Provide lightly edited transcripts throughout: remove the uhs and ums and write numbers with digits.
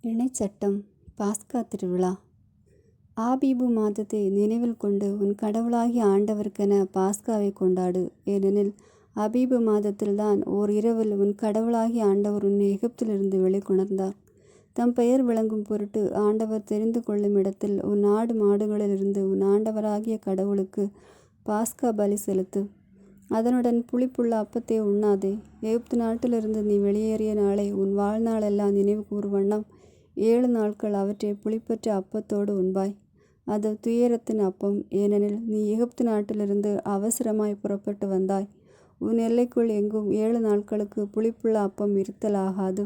இணைச்சட்டம் பாஸ்கா திருவிழா. ஆபீபு மாதத்தை நினைவில் கொண்டு உன் கடவுளாகிய ஆண்டவருக்கென பாஸ்காவை கொண்டாடு. ஏனெனில் ஆபீபு மாதத்தில்தான் ஓர் இரவில் உன் கடவுளாகிய ஆண்டவர் உன்னை எகிப்திலிருந்து வெளிக்கொணர்ந்தார். தம் பெயர் விளங்கும் பொருட்டு ஆண்டவர் தெரிந்து கொள்ளும் இடத்தில் உன் ஆடு மாடுகளிலிருந்து உன் ஆண்டவராகிய கடவுளுக்கு பாஸ்கா பலி செலுத்து. அதனுடன் புளிப்புள்ள அப்பத்தை உண்ணாதே. எகிப்து நாட்டிலிருந்து நீ வெளியேறிய நாளை உன் வாழ்நாளெல்லாம் நினைவு கூறுவண்ணம் 7 நாட்கள் அவற்றை புளிப்பற்ற அப்பத்தோடு உண்பாய். அது துயரத்தின் அப்பம். ஏனெனில் நீ எகிப்து நாட்டிலிருந்து அவசரமாய் புறப்பட்டு வந்தாய். உன் எல்லைக்குள் எங்கும் 7 நாட்களுக்கு புளிப்புள்ள அப்பம் இருத்தலாகாது.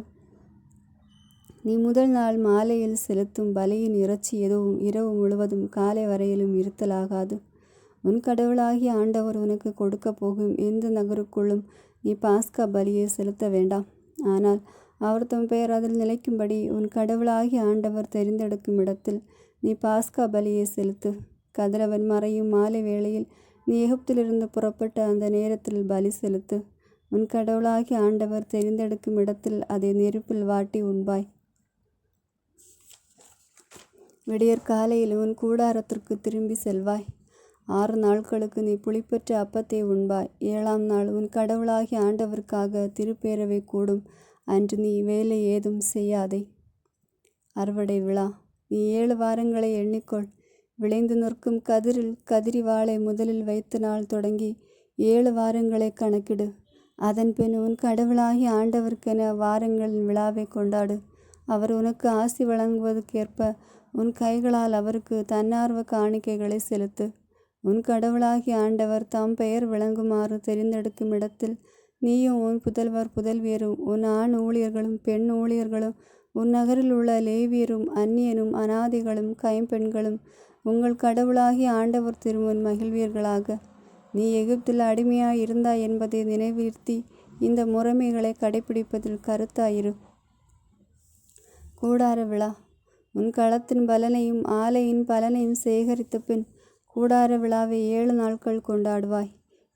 நீ முதல் நாள் மாலையில் செலுத்தும் பலியின் இறைச்சி எதுவும் இரவு முழுவதும் காலை வரையிலும் இருத்தலாகாது. உன் கடவுளாகிய ஆண்டவர் உனக்கு கொடுக்க போகும் எந்த நகருக்குள்ளும் நீ பாஸ்கா பலியை செலுத்த வேண்டாம். ஆனால் அவர் தம் பெயர் அதில் நிலைக்கும்படி உன் கடவுளாகிய ஆண்டவர் தெரிந்தெடுக்கும் இடத்தில் நீ பாஸ்கா பலியை செலுத்து. கதிரவன் மறையும் மாலை வேளையில் நீ எகிப்திலிருந்து புறப்பட்ட அந்த நேரத்தில் பலி செலுத்து. உன் கடவுளாகிய ஆண்டவர் தெரிந்தெடுக்கும் இடத்தில் அதை நெருப்பில் வாட்டி உண்பாய். விடியற் காலையில் உன் கூடாரத்திற்கு திரும்பி செல்வாய். 6 நாட்களுக்கு நீ புளிப்பற்ற அப்பத்தை உண்பாய். 7ஆம் நாள் உன் கடவுளாகிய ஆண்டவருக்காக திருப்பேரவை கூடும். அன்று நீ வேலை ஏதும் செய்யாதே. அறுவடை விழா. நீ 7 வாரங்களை எண்ணிக்கொள். விளைந்து நிற்கும் கதிரில் கதிரிவாளை முதலில் வைத்த நாள் தொடங்கி 7 வாரங்களை கணக்கிடு. அதன்பின் உன் கடவுளாகிய ஆண்டவருக்கென வாரங்களின் விழாவை கொண்டாடு. அவர் உனக்கு ஆசி வழங்குவதற்கேற்ப உன் கைகளால் அவருக்கு தன்னார்வ காணிக்கைகளை செலுத்து. உன் கடவுளாகிய ஆண்டவர் தம் பெயர் விளங்குமாறு தெரிந்தெடுக்கும் இடத்தில் நீயும் உன் புதல்வர் புதல்வியரும் உன் ஆண் ஊழியர்களும் பெண் ஊழியர்களும் உன் நகரில் உள்ள லேவியரும் அந்நியனும் அனாதைகளும் கைம்பெண்களும் உங்கள் கடவுளாகிய ஆண்டவர் திருமுன் மகிழ்வீர்களாக. நீ எகிப்தில் அடிமையாய் இருந்தாய் என்பதை நினைவிருத்தி இந்த முறைமைகளை கடைப்பிடிப்பதில் கருத்தாயிரு. கூடார விழா. உன் களத்தின் பலனையும் ஆலையின் பலனையும் சேகரித்த பின் கூடார விழாவை 7 நாட்கள் கொண்டாடுவாய்.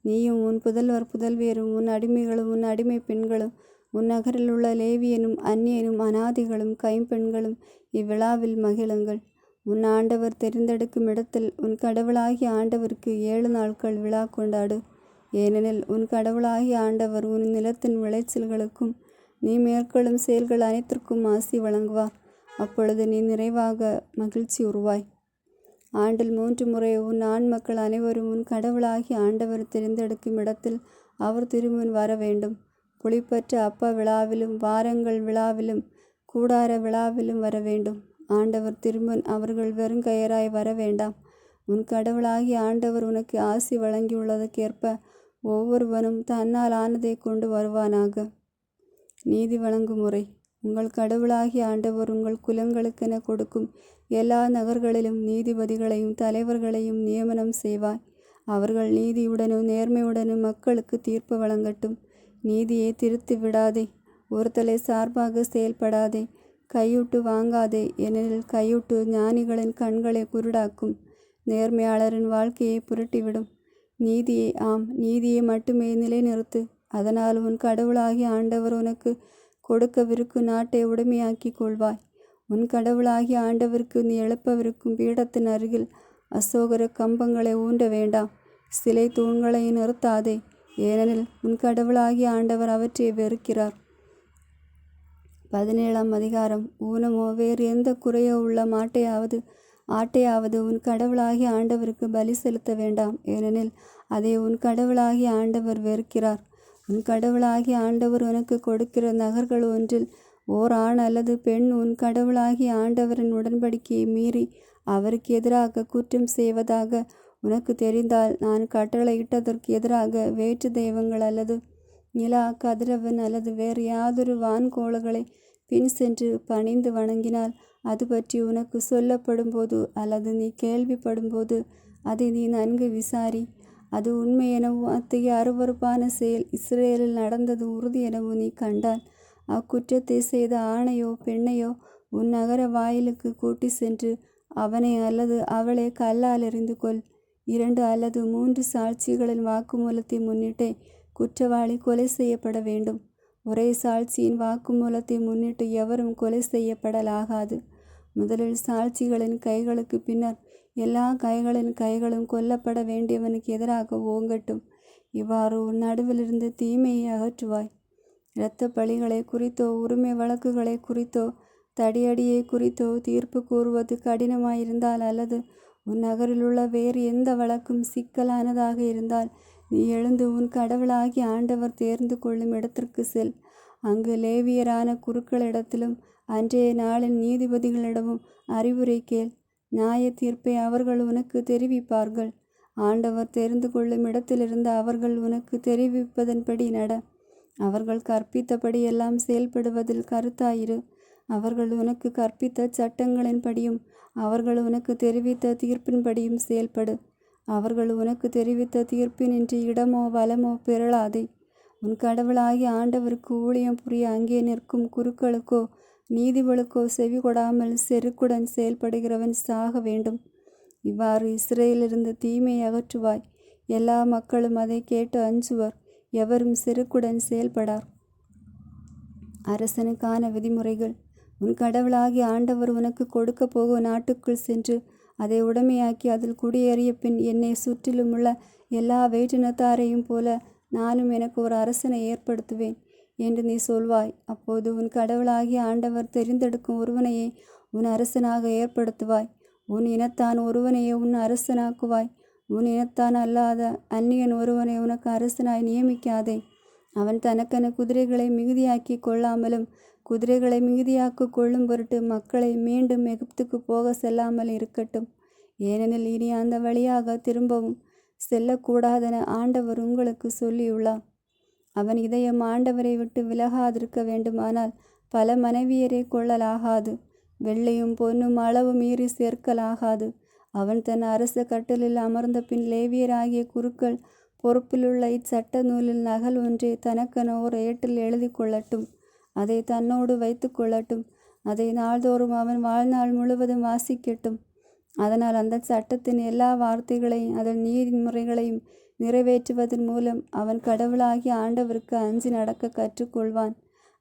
நீயும் உன் புதல்வர் புதல்வியரும் உன் அடிமைகளும் உன் அடிமை பெண்களும் உன் நகரில் உள்ள லேவியனும் அந்நியனும் அனாதைகளும் கைம்பெண்களும் இவ்விழாவில் மகிழுங்கள். உன் ஆண்டவர் தெரிந்தெடுக்கும் இடத்தில் உன் கடவுளாகிய ஆண்டவருக்கு 7 நாட்கள் விழா கொண்டாடு. ஏனெனில் உன் கடவுளாகிய ஆண்டவர் உன் நிலத்தின் விளைச்சல்களுக்கும் நீ மேற்கொள்ளும் செயல்கள் அனைத்திற்கும் ஆசி வழங்குவார். அப்பொழுது நீ நிறைவாக மகிழ்ச்சி உறுவாய். ஆண்டில் 3 முறை உன் ஆண் மக்கள் அனைவரும் உன் கடவுளாகிய ஆண்டவர் தெரிந்தெடுக்கும் இடத்தில் அவர் திருமுன் வர வேண்டும். புளிப்பற்ற அப்ப விழாவிலும் வாரங்கள் விழாவிலும் கூடார விழாவிலும் வர வேண்டும். ஆண்டவர் திருமுன் அவர்கள் வெறுங்கையராய் வர வேண்டாம். உன் கடவுளாகிய ஆண்டவர் உனக்கு ஆசி வழங்கியுள்ளதற்கேற்ப ஒவ்வொருவனும் தன்னால் ஆனதை கொண்டு வருவானாக. நீதி வழங்கும் முறை. உங்கள் கடவுளாகிய ஆண்டவர் உங்கள் குலங்களுக்கென கொடுக்கும் எல்லா நகர்களிலும் நீதிபதிகளையும் தலைவர்களையும் நியமனம் செய்வாய். அவர்கள் நீதியுடனும் நேர்மையுடனும் மக்களுக்கு தீர்ப்பு வழங்கட்டும். நீதியை திருத்தி விடாதே. ஒருத்தலை சார்பாக செயல்படாதே. கையூட்டு வாங்காதே. ஏனெனில் கையூட்டு ஞானிகளின் கண்களை குருடாக்கும், நேர்மையாளரின் வாழ்க்கையை புரட்டிவிடும். நீதியை நீதியை மட்டுமே நிலைநிறுத்து. அதனால் உன் கடவுளாகிய ஆண்டவர் உனக்கு கொடுக்கவிருக்கும் நாட்டை உடைமையாக்கி கொள்வாய். உன் கடவுளாகிய ஆண்டவருக்கு நீ எழுப்பவிருக்கும் பீடத்தின் அருகில் அசோகர கம்பங்களை ஊன்ற வேண்டாம். சிலை தூண்களை நிறுத்தாதே. ஏனெனில் உன் கடவுளாகிய ஆண்டவர் அவற்றை வெறுக்கிறார். 17ஆம் அதிகாரம். ஊனமோ வேறு எந்த குறையோ உள்ள ஆட்டையாவது உன் கடவுளாகிய ஆண்டவருக்கு பலி செலுத்த வேண்டாம். ஏனெனில் அதை உன் கடவுளாகிய ஆண்டவர் வெறுக்கிறார். உன் கடவுளாகிய ஆண்டவர் உனக்கு கொடுக்கிற நகர்கள் ஒன்றில் ஓர் ஆண் அல்லது பெண் உன் கடவுளாகிய ஆண்டவரின் உடன்படிக்கையை மீறி அவருக்கு எதிராக குற்றம் செய்வதாக உனக்கு தெரிந்தால், நான் கட்டளையிட்டதற்கு எதிராக வேற்று தெய்வங்கள் அல்லது நிலா கதிரவன் அல்லது வேறு யாதொரு வான்கோள்களை பின் சென்று பணிந்து வணங்கினால், அது பற்றி உனக்கு சொல்லப்படும் போது அல்லது நீ கேள்விப்படும்போது அதை நீ நன்கு விசாரி. அது உண்மை எனவும் அத்தகைய அருவருப்பான செயல் இஸ்ரேலில் நடந்தது உறுதி எனவும் நீ கண்டால், அக்குற்றத்தை செய்த ஆணையோ பெண்ணையோ உன் நகர வாயிலுக்கு கூட்டி சென்று அவனை அல்லது அவளை கல்லால் எறிந்து கொல். 2 அல்லது 3 சாட்சிகளின் வாக்குமூலத்தை முன்னிட்டே குற்றவாளி கொலை செய்யப்பட வேண்டும். ஒரே சாட்சியின் வாக்குமூலத்தை முன்னிட்டு எவரும் கொலை செய்யப்படலாகாது. முதலில் சாட்சிகளின் கைகளுக்கு பின்னர் எல்லா கைகளின் கைகளும் கொல்லப்பட வேண்டியவனுக்கு எதிராக ஓங்கட்டும். இவ்வாறு உன் நடுவிலிருந்து தீமையை அகற்றுவாய். இரத்த பழிகளை குறித்தோ உரிமை வழக்குகளை குறித்தோ தடியடியை குறித்தோ தீர்ப்பு கூறுவது கடினமாயிருந்தால், அல்லது உன் நகரிலுள்ள வேறு எந்த வழக்கும் சிக்கலானதாக இருந்தால், நீ எழுந்து உன் கடவுளாகி ஆண்டவர் தேர்ந்து கொள்ளும் இடத்திற்கு செல். அங்கு லேவியரான குருக்களிடத்திலும் அன்றைய நாளின் நீதிபதிகளிடமும் அறிவுரை கேள். நியாய தீர்ப்பை அவர்கள் உனக்கு தெரிவிப்பார்கள். ஆண்டவர் தெரிந்து கொள்ளும் இடத்திலிருந்து அவர்கள் உனக்கு தெரிவிப்பதன்படி நட. அவர்கள் கற்பித்தபடி எல்லாம் செயல்படுவதில் கருத்தாயிரு. அவர்கள் உனக்கு கற்பித்த சட்டங்களின்படியும் அவர்கள் உனக்கு தெரிவித்த தீர்ப்பின்படியும் செயல்படு. அவர்கள் உனக்கு தெரிவித்த தீர்ப்பினின்று இடமோ வலமோ பெறலாதே. உன் கடவுளாகி ஆண்டவருக்கு ஊழியம் புரிய அங்கே நிற்கும் குருக்களுக்கோ நீதிபதிகளுக்கோ செவி கொடாமல் செருக்குடன் செயல்படுகிறவன் சாக வேண்டும். இவ்வாறு இஸ்ரேலிலிருந்து தீமையை அகற்றுவாய். எல்லா மக்களும் அதை கேட்டு அஞ்சுவர். எவரும் செருக்குடன் செயல்படார். அரசனுக்கான விதிமுறைகள். உன் கடவுளாகி ஆண்டவர் உனக்கு கொடுக்க போகும் நாட்டுக்குள் சென்று அதை உடைமையாக்கி அதில் குடியேறிய பின், என்னை சுற்றிலும் உள்ள எல்லா வேற்றினத்தாரையும் போல நானும் எனக்கு ஒரு அரசனை ஏற்படுத்துவேன் என்று நீ சொல்வாய். அப்போது உன் கடவுளாகிய ஆண்டவர் தெரிந்தெடுக்கும் ஒருவனையே உன் அரசனாக ஏற்படுத்துவாய். உன் இனத்தான் ஒருவனையே உன் அரசனாக்குவாய். உன் இனத்தான் அல்லாத அந்நியன் ஒருவனை உனக்கு அரசனாய் நியமிக்காதே. அவன் தனக்கென குதிரைகளை மிகுதியாக்கி கொள்ளாமலும் குதிரைகளை மிகுதியாக்க கொள்ளும் பொருட்டு மக்களை மீண்டும் எகிப்துக்கு போக செல்லாமல் இருக்கட்டும். ஏனெனில் இனி அந்த வழியாக திரும்பவும் செல்லக்கூடாதென ஆண்டவர் உங்களுக்கு சொல்லியுள்ளார். அவன் இதயம் ஆண்டவரை விட்டு விலகாதிருக்க வேண்டுமானால் பல மனைவியரை கொள்ளலாகாது. வெள்ளையும் பொன்னும் அளவு மீறி சேர்க்கலாகாது. அவன் தன் அரச கட்டலில் அமர்ந்த பின் லேவியராகிய குருக்கள் பொறுப்பிலுள்ள இச்சட்ட நூலில் நகல் ஒன்றை தனக்கென ஒரு ஏட்டில் எழுதி கொள்ளட்டும். அதை தன்னோடு வைத்து கொள்ளட்டும். அதை நாள்தோறும் அவன் வாழ்நாள் முழுவதும் வாசிக்கட்டும். அதனால் அந்த சட்டத்தின் எல்லா வார்த்தைகளையும் அதன் நீதிமுறைகளையும் நிறைவேற்றுவதன் மூலம் அவன் கடவுளாகிய ஆண்டவருக்கு அஞ்சி நடக்க கற்றுக்கொள்வான்.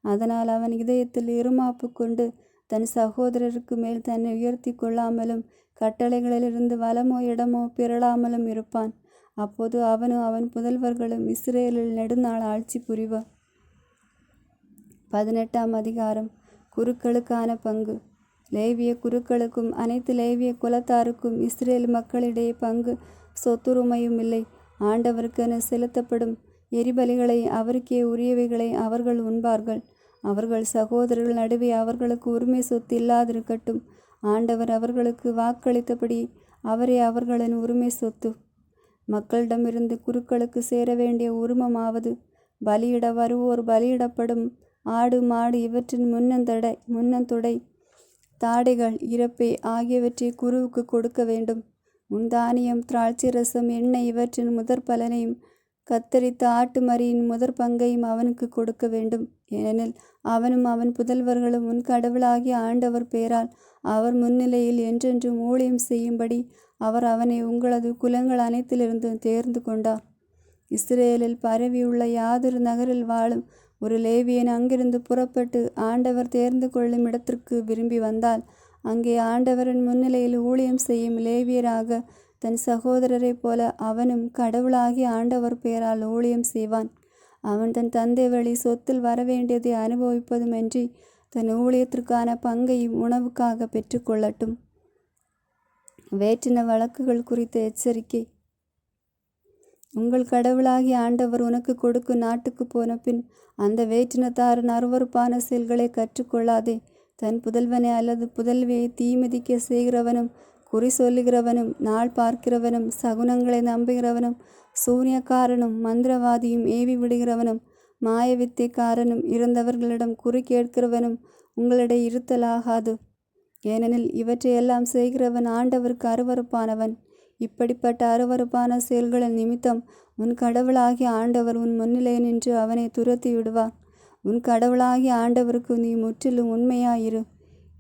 அதனால் அவன் இதயத்தில் இருமாப்பு கொண்டு தன் சகோதரருக்கு மேல் தன்னை உயர்த்தி கொள்ளாமலும் கட்டளைகளிலிருந்து வலமோ இடமோ பிறழாமலும் இருப்பான். அப்போது அவனும் அவன் புதல்வர்களும் இஸ்ரேலில் நெடுநாள் ஆட்சி புரிவர். 18ஆம் அதிகாரம். குருக்களுக்கான பங்கு. லேவிய குருக்களுக்கும் அனைத்து லேவிய குலத்தாருக்கும் இஸ்ரேல் மக்களிடையே பங்கு சொத்துரிமையும் இல்லை. ஆண்டவருக்கென செலுத்தப்படும் எரிபலிகளை அவருக்கே உரியவைகளை அவர்கள் உண்பார்கள். அவர்கள் சகோதரர்கள் நடுவே அவர்களுக்கு உரிமை சொத்து இல்லாதிருக்கட்டும். ஆண்டவர் அவர்களுக்கு வாக்களித்தபடி அவரே அவர்களின் உரிமை சொத்து. மக்களிடமிருந்து குருக்களுக்கு சேர வேண்டிய உரிமமாவது, பலியிட வருவோர் பலியிடப்படும் ஆடு மாடு இவற்றின் முன்னந்தொடை தாடைகள் இறப்பை ஆகியவற்றை குருவுக்கு கொடுக்க வேண்டும். முன்தானியம் திராட்சை ரசம் எண்ணெய் இவற்றின் முதற் பலனையும் கத்தரித்த ஆட்டு மரியின் முதற் பங்கையும் அவனுக்கு கொடுக்க வேண்டும். ஏனெனில் அவனும் அவன் புதல்வர்களும் உன் கடவுளாகிய ஆண்டவர் பெயரால் அவர் முன்னிலையில் என்றென்றும் ஊழியம் செய்யும்படி அவர் அவனை உங்களது குலங்கள் அனைத்திலிருந்தும் தேர்ந்து கொண்டார். இஸ்ரேலில் பரவியுள்ள யாதொரு நகரில் வாழும் ஒரு லேவியன் அங்கிருந்து புறப்பட்டு ஆண்டவர் தேர்ந்து கொள்ளும் இடத்திற்கு விரும்பி வந்தால், அங்கே ஆண்டவரின் முன்னிலையில் ஊழியம் செய்யும் லேவியராக தன் சகோதரரைப் போல அவனும் கடவுளாகிய ஆண்டவர் பெயரால் ஊழியம் செய்வான். அவன் தன் தந்தை வழி சொத்தில் வரவேண்டியதை அனுபவிப்பதுமின்றி தன் ஊழியத்திற்கான பங்கையும் உணவுக்காக பெற்றுக்கொள்ளட்டும். வேற்றின வழக்குகள் குறித்த எச்சரிக்கை. உங்கள் கடவுளாகிய ஆண்டவர் உனக்கு கொடுக்கும் நாட்டுக்கு போன பின் அந்த வேற்றினத்தாரின் அருவருப்பான செயல்களை கற்றுக்கொள்ளாதே. தன் புதல்வனை அல்லது புதல்வியை தீமிதிக்க செய்கிறவனும் குறி சொல்லுகிறவனும் நாள் பார்க்கிறவனும் சகுனங்களை நம்புகிறவனும் சூனியக்காரனும் மந்திரவாதியும் ஏவி விடுகிறவனும் மாயவித்தைக்காரனும் இறந்தவர்களிடம் குறி கேட்கிறவனும் உங்களிடையே இருத்தலாகாது. ஏனெனில் இவற்றையெல்லாம் செய்கிறவன் ஆண்டவருக்கு அருவருப்பானவன். இப்படிப்பட்ட அருவருப்பான செயல்களின் நிமித்தம் உன் கடவுளாகிய ஆண்டவர் உன் முன்னிலை நின்று அவனை துரத்தி விடுவார். உன் கடவுளாகிய ஆண்டவருக்கு நீ முற்றிலும் உண்மையாயிரு.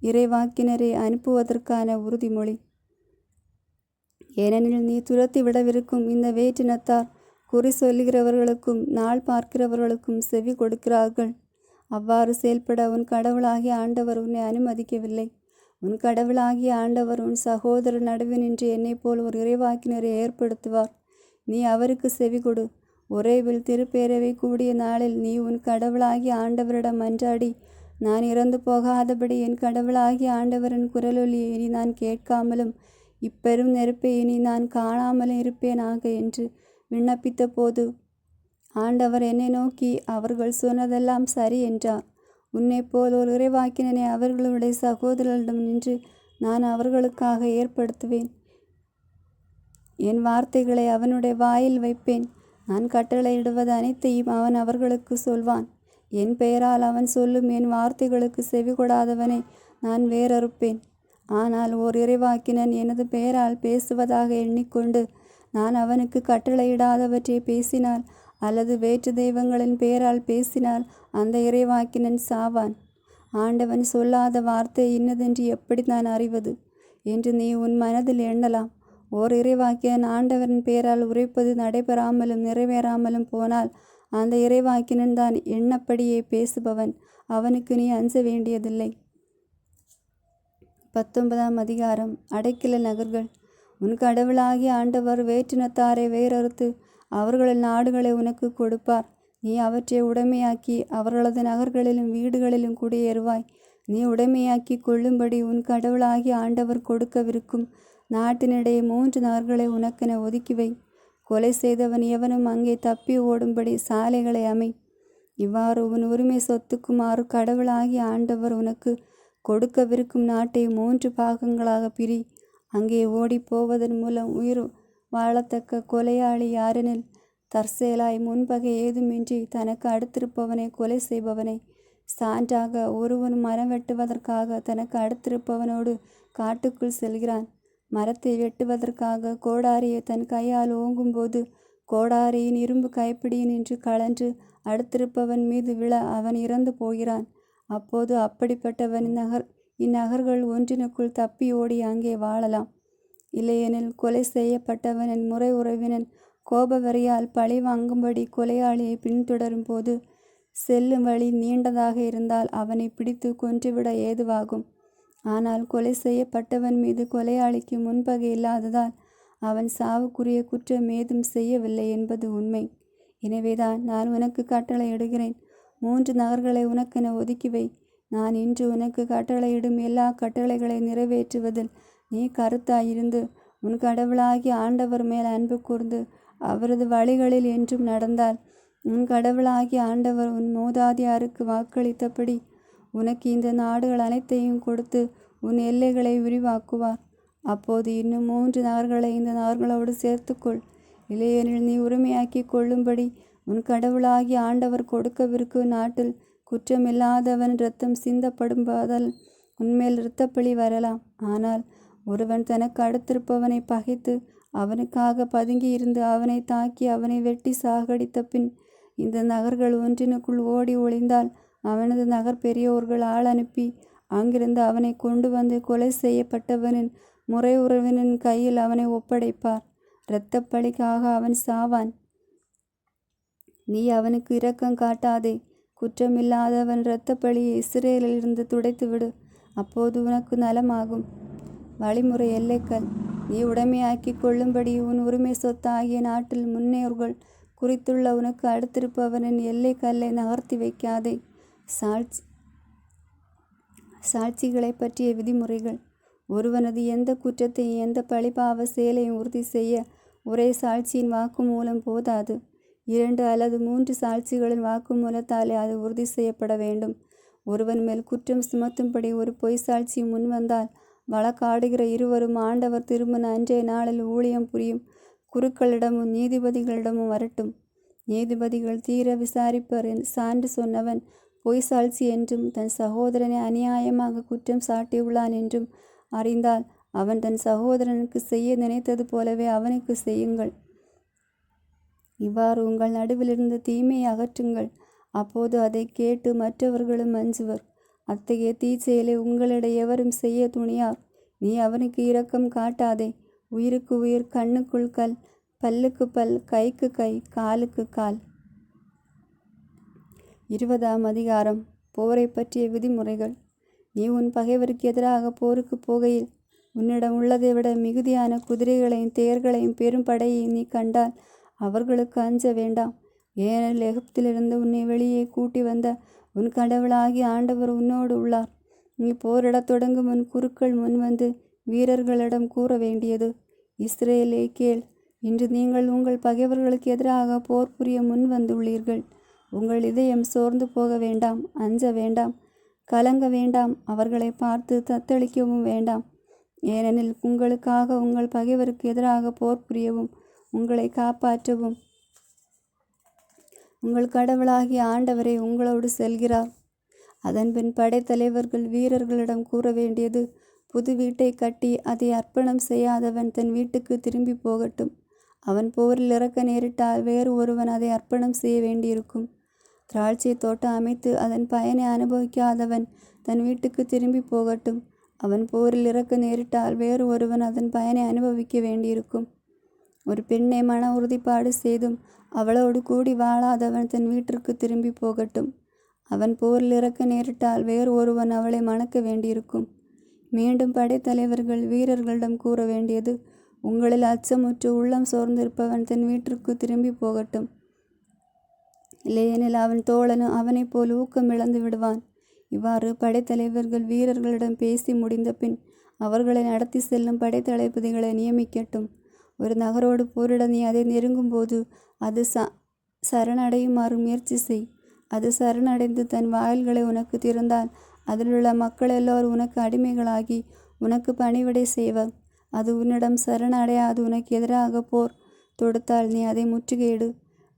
இறைவாக்கினரை அனுப்புவதற்கான உறுதிமொழி. ஏனெனில் நீ துரத்தி விடவிருக்கும் இந்த வேற்றினத்தார் குறி சொல்லுகிறவர்களுக்கும் நாள் பார்க்கிறவர்களுக்கும் செவி கொடுக்கிறார்கள். அவ்வாறு செயல்பட உன் கடவுளாகிய ஆண்டவர் உன்னை அனுமதிக்கவில்லை. உன் கடவுளாகிய ஆண்டவர் உன் சகோதரர் நடுவே நின்று என்னைப் போல் ஒரு இறைவாக்கினரை ஏற்படுத்துவார். நீ அவருக்கு செவிகொடு. ஒரேவில் திருப்பேரவை கூடிய நாளில் நீ உன் கடவுளாகிய ஆண்டவரிடம் மன்றாடி, நான் இறந்து போகாதபடி என் கடவுளாகிய ஆண்டவரின் குரலொலியை இனி நான் கேட்காமலும் இப்பெரும் நெருப்பை இனி நான் காணாமலும் இருப்பேனாக என்று விண்ணப்பித்த போது ஆண்டவர் என்னை நோக்கி, அவர்கள் சொன்னதெல்லாம் சரி என்றார். உன்னைப் போல் ஒரு இறைவாக்கினனை அவர்களுடைய சகோதரர்களிடம் நின்று நான் அவர்களுக்காக ஏற்படுத்துவேன். என் வார்த்தைகளை அவனுடைய வாயில் வைப்பேன். நான் கட்டளையிடுவது அனைத்தையும் அவன் அவர்களுக்கு சொல்வான். என் பெயரால் அவன் சொல்லும் என் வார்த்தைகளுக்கு செவிகொடாதவனை நான் வேறறுப்பேன். ஆனால் ஓர் இறைவாக்கினன் எனது பெயரால் பேசுவதாக எண்ணிக்கொண்டு நான் அவனுக்கு கட்டளையிடாதவற்றை பேசினால் அல்லது வேற்று தெய்வங்களின் பெயரால் பேசினால் அந்த இறைவாக்கினன் சாவான். ஆண்டவன் சொல்லாத வார்த்தை இன்னதென்று எப்படி நான் அறிவது என்று நீ உன் மனதில் எண்ணலாம். ஓர் இறைவாக்கினன் ஆண்டவரின் பெயரால் உரைப்பது நடைபெறாமலும் நிறைவேறாமலும் போனால் அந்த இறைவாக்கினன் தான் எண்ணப்படியே பேசுபவன். அவனுக்கு நீ அஞ்ச வேண்டியதில்லை. 19ஆம் அதிகாரம். அடைக்கல நகர்கள். உன் கடவுளாகிய ஆண்டவர் வேற்றினத்தாரை வேறறுத்து அவர்களின் நாடுகளை உனக்கு கொடுப்பார். நீ அவற்றை உடைமையாக்கி அவர்களது நகர்களிலும் வீடுகளிலும் குடியேறுவாய். நீ உடைமையாக்கி கொள்ளும்படி உன் கடவுளாகிய ஆண்டவர் கொடுக்கவிருக்கும் நாட்டினிடையே 3 நகர்களை உனக்கென ஒதுக்கிவை. கொலை செய்தவன் எவனும் அங்கே தப்பி ஓடும்படி சாலைகளை அமை. இவ்வாறு உன் உரிமை சொத்துக்குமாறு கடவுளாகிய ஆண்டவர் உனக்கு கொடுக்கவிருக்கும் நாட்டை 3 பாகங்களாக பிரி. அங்கே ஓடி போவதன் மூலம் உயிர் வாழத்தக்க கொலையாளி யாரெனில், தற்செயலாய் முன்பகை ஏதுமின்றி தனக்கு அடுத்திருப்பவனை கொலை செய்பவனை. சான்றாக, ஒருவன் மரம் வெட்டுவதற்காக தனக்கு அடுத்திருப்பவனோடு காட்டுக்குள் செல்கிறான். மரத்தை வெட்டுவதற்காக கோடாரியை தன் கையால் ஓங்கும்போது கோடாரியின் இரும்பு கைப்பிடியினின்று கழன்று அடுத்திருப்பவன் மீது விழ அவன் இறந்து போகிறான். அப்போது அப்படிப்பட்டவன் இந்நகர்கள் ஒன்றினுக்குள் தப்பி ஓடி அங்கே வாழலாம். இல்லையெனில் கொலை செய்யப்பட்டவனின் முறை உறவினன் கோபவரியால் பழி வாங்கும்படி கொலையாளியை பின்தொடரும் போது செல்லும் வழி நீண்டதாக இருந்தால் அவனை பிடித்து கொன்றுவிட ஏதுவாகும். ஆனால் கொலை செய்யப்பட்டவன் மீது கொலையாளிக்கு முன்பகை இல்லாததால் அவன் சாவுக்குரிய குற்றம் ஏதும் செய்யவில்லை என்பது உண்மை. எனவேதான் நான் உனக்கு கட்டளையிடுகிறேன். 3 நகர்களை உனக்கென ஒதுக்கிவை. நான் இன்று உனக்கு கட்டளையிடும் எல்லா கட்டளைகளை நிறைவேற்றுவதில் நீ கருத்தாயிருந்து உன் கடவுளாகிய ஆண்டவர் மேல் அன்பு கூர்ந்து அவரது வழிகளில் என்றும் நடந்தால் உன் கடவுளாகிய ஆண்டவர் உன் மூதாதையாருக்கு வாக்களித்தபடி உனக்கு இந்த நாடுகள் அனைத்தையும் கொடுத்து உன் எல்லைகளை விரிவாக்குவார். அப்போது இன்னும் 3 நகர்களை இந்த நகர்களோடு சேர்த்துக்கொள். இல்லையெனில் நீ உரிமையாக்கி கொள்ளும்படி உன் கடவுளாகிய ஆண்டவர் கொடுக்கவிருக்கும் நாட்டில் குற்றமில்லாதவன் இரத்தம் சிந்தப்படும்பதால் உன்மேல் இரத்தப்பழி வரலாம். ஆனால் ஒருவன் தனக்கு அடுத்திருப்பவனை பகைத்து அவனுக்காக பதுங்கியிருந்து அவனை தாக்கி அவனை வெட்டி சாகடித்த பின் இந்த நகர்கள் ஒன்றினுக்குள் ஓடி ஒளிந்தால் அவனது நகர் பெரியோர்கள் ஆள் அனுப்பி அங்கிருந்து அவனை கொண்டு வந்து கொலை செய்யப்பட்டவனின் முறை உறவினின் கையில் அவனை ஒப்படைப்பார். இரத்தப்பழிக்காக அவன் சாவான். நீ அவனுக்கு இரக்கம் காட்டாதே. குற்றமில்லாதவன் இரத்தப்பழியை இஸ்ரேலிலிருந்து துடைத்துவிடு. அப்போது உனக்கு நலமாகும். வழிமுறை எல்லைக்கல். நீ உடைமையாக்கி கொள்ளும்படி உன் உரிமை சொத்தாகிய நாட்டில் முன்னோர்கள் குறித்துள்ள உனக்கு அடுத்திருப்பவனின் எல்லை கல்லை நகர்த்தி வைக்காதே. சாட்சிகளை பற்றிய விதிமுறைகள். ஒருவனது எந்த குற்றத்தையும் எந்த பழிபாவ செயலையும் உறுதி செய்ய ஒரே சாட்சியின் வாக்குமூலம் போதாது. 2 அல்லது 3 சாட்சிகளின் வாக்குமூலத்தாலே அது உறுதி செய்யப்பட வேண்டும். ஒருவன் மேல் குற்றம் சுமத்தும்படி ஒரு பொய் சாட்சி முன்வந்தால் வழக்காடுகிற இருவரும் ஆண்டவர் திருமண அன்றைய நாளில் ஊழியம் புரியும் குருக்களிடமும் நீதிபதிகளிடமும் வரட்டும். நீதிபதிகள் தீர விசாரிப்பர். சான்று சொன்னவன் பொய் சாட்சி என்றும் தன் சகோதரனை அநியாயமாக குற்றம் சாட்டியுள்ளான் என்றும் அறிந்தால் அவன் தன் சகோதரனுக்கு செய்ய நினைத்தது போலவே அவனுக்கு செய்யுங்கள். இவ்வாறு உங்கள் நடுவிலிருந்து தீமையை அகற்றுங்கள். அப்போது அதை கேட்டு மற்றவர்களும் அஞ்சுவர். அத்தகைய தீச்செயலை உங்களிடையே எவரும் செய்ய துணியார். நீ அவனுக்கு இரக்கம் காட்டாதே. உயிருக்கு உயிர், கண்ணுக்குள் கல், பல்லுக்கு பல், கைக்கு கை, காலுக்கு கால். 20ஆம் அதிகாரம். போரை பற்றிய விதிமுறைகள். நீ உன் பகைவருக்கு எதிராக போருக்கு போகையில் உன்னிடம் உள்ளதை விட மிகுதியான குதிரைகளையும் தேர்களையும் பெரும் படையையும் நீ கண்டால் அவர்களுக்கு அஞ்ச வேண்டாம். ஏனெனில் எகிப்திலிருந்து உன்னை வெளியே கூட்டி வந்த உன் கடவுளாகிய ஆண்டவர் உன்னோடு உள்ளார். நீ போரிடத் தொடங்கும் உன் குருக்கள் முன்வந்து வீரர்களிடம் கூற வேண்டியது, இஸ்ரேலே கேள், இன்று நீங்கள் உங்கள் பகைவர்களுக்கு எதிராக போர் புரிய முன் வந்துள்ளீர்கள். உங்கள் இதயம் சோர்ந்து போக வேண்டாம், அஞ்ச வேண்டாம், கலங்க வேண்டாம், அவர்களை பார்த்து தத்தளிக்கவும் வேண்டாம். ஏனெனில் உங்களுக்காக உங்கள் பகைவருக்கு எதிராக போர் புரியவும் உங்களை காப்பாற்றவும் உங்கள் கடவுளாகிய ஆண்டவரே உங்களோடு செல்கிறார். அதன்பின் படைத்தலைவர்கள் வீரர்களிடம் கூற வேண்டியது, புது வீட்டை கட்டி அதை அர்ப்பணம் செய்யாதவன் தன் வீட்டுக்கு திரும்பி போகட்டும். அவன் போரில் இறக்க நேரிட்டால் வேறு ஒருவன் அதை அர்ப்பணம் செய்ய வேண்டியிருக்கும். திராட்சை தோட்டம் அமைத்து அதன் பயனை அனுபவிக்காதவன் தன் வீட்டுக்கு திரும்பி போகட்டும். அவன் போரில் இறக்க நேரிட்டால் வேறு ஒருவன் அதன் பயனை அனுபவிக்க வேண்டியிருக்கும். ஒரு பெண்ணை மன உறுதிப்பாடு செய்தும் அவளோடு கூடி வாழாதவன் தன் வீட்டிற்கு திரும்பி போகட்டும். அவன் போரில் இறக்க நேரிட்டால் வேறு ஒருவன் அவளை மணக்க வேண்டியிருக்கும். மீண்டும் படைத்தலைவர்கள் வீரர்களிடம் கூற வேண்டியது, உங்களில் அச்சமுற்று உள்ளம் சோர்ந்திருப்பவன் தன் வீட்டிற்கு திரும்பி போகட்டும். இல்லையெனில் அவன் தோழனும் அவனைப் போல் ஊக்கம் இழந்து விடுவான். இவ்வாறு படைத்தலைவர்கள் வீரர்களிடம் பேசி முடிந்த பின் அவர்களை நடத்தி செல்லும் படைத்தளபதிகளை நியமிக்கட்டும். ஒரு நகரோடு போரிட நீ அதை நெருங்கும் போது அது சரணடையுமாறு முயற்சி செய். அது சரணடைந்து தன் வாயில்களை உனக்கு திறந்தால் அதிலுள்ள மக்கள் எல்லோரும் உனக்கு அடிமைகளாகி உனக்கு பணிவிடை செய்வர். அது உன்னிடம் சரணடையாது உனக்கு எதிராக போர் தொடுத்தால் நீ அதை முற்றுகையிடு.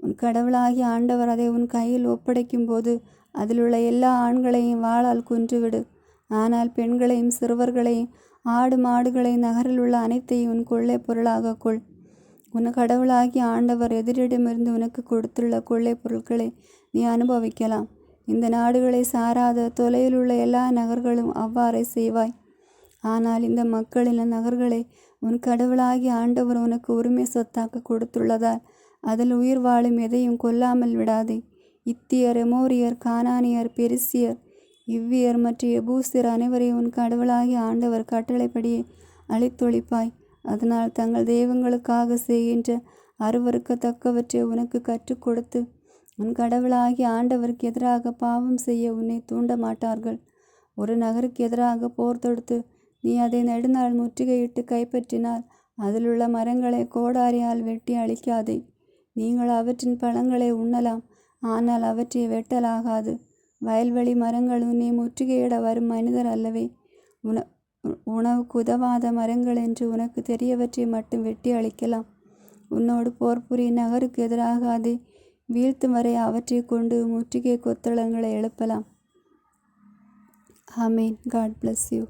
உன் கடவுளாகிய ஆண்டவர் அதை உன் கையில் ஒப்படைக்கும் போது அதிலுள்ள எல்லா ஆண்களையும் வாளால் கொன்றுவிடு. ஆனால் பெண்களையும் சிறுவர்களையும் ஆடு மாடுகளையும் நகரில் உள்ள அனைத்தையும் உன் கொள்ளை பொருளாக கொள். உன் கடவுளாகிய ஆண்டவர் எதிரிடமிருந்து உனக்கு கொடுத்துள்ள கொள்ளை பொருட்களை நீ அனுபவிக்கலாம். இந்த நாடுகளை சாராத தொலையிலுள்ள எல்லா நகர்களும் அவ்வாறே செய்வாய். ஆனால் இந்த மக்களின் நகர்களை உன் கடவுளாகிய ஆண்டவர் உனக்கு உரிமை சொத்தாக்க கொடுத்துள்ளதால் அதில் உயிர் வாழும் எதையும் கொல்லாமல் விடாதே. இத்தியர், எமோரியர், கானானியர், பெரிசியர், இவ்வியர் மற்றும் எபூசியர் அனைவரையும் உன் கடவுளாகிய ஆண்டவர் கட்டளைப்படியே அழித்தொழிப்பாய். அதனால் தங்கள் தெய்வங்களுக்காக செய்கின்ற அருவருக்கத்தக்கவற்றை உனக்கு கற்றுக் கொடுத்து உன் கடவுளாகிய ஆண்டவருக்கு எதிராக பாவம் செய்ய உன்னை தூண்ட மாட்டார்கள். ஒரு நகருக்கு எதிராக போர் தொடுத்து நீ அதை நெடுநாள் முற்றுகையிட்டு கைப்பற்றினால் அதிலுள்ள மரங்களை கோடாரியால் வெட்டி அழிக்காதே. நீங்கள் அவற்றின் பழங்களை உண்ணலாம், ஆனால் அவற்றை வெட்டலாகாது. வயல்வெளி மரங்கள் உன்னை முற்றுகையிட வரும் மனிதர் அல்லவே. உணவுக்கு உதவாத மரங்கள் என்று உனக்கு தெரியவற்றை மட்டும் வெட்டி அழிக்கலாம். உன்னோடு போர் புரிய நகருக்கு எதிராக அதை வீழ்த்தும் வரை அவற்றை கொண்டு முற்றுகை கொத்தளங்களை எழுப்பலாம். ஆமேன். God bless you.